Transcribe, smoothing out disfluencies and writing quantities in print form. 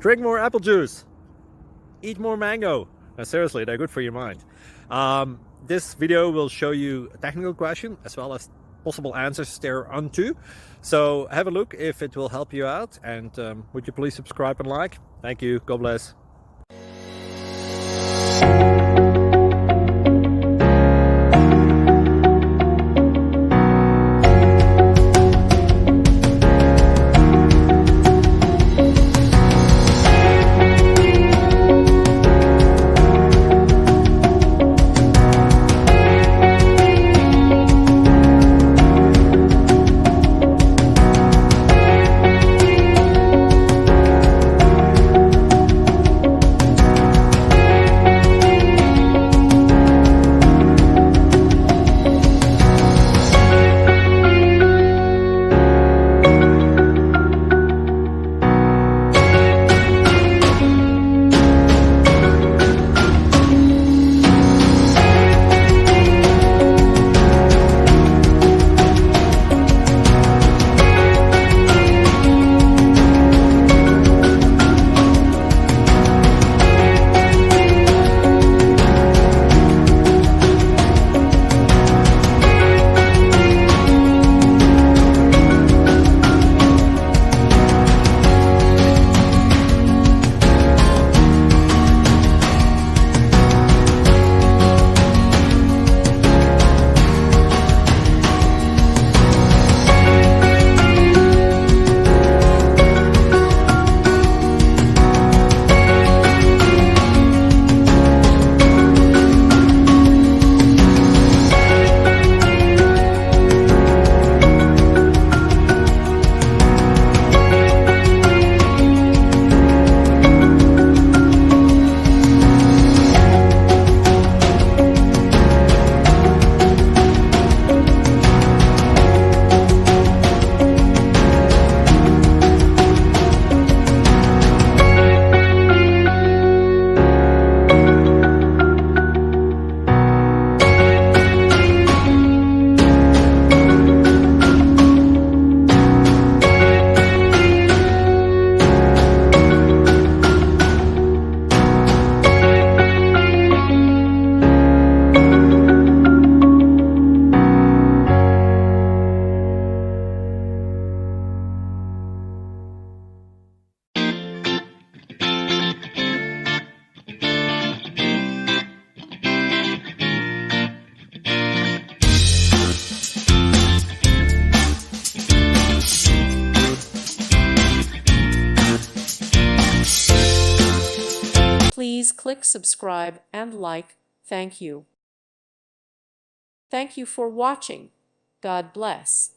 Drink more apple juice. Eat more mango. Seriously, they're good for your mind. This video will show you a technical question as well as possible answers thereunto. So have a look if it will help you out, and would you please subscribe and like? Thank you. God bless. Please click subscribe and like. Thank you. Thank you for watching. God bless.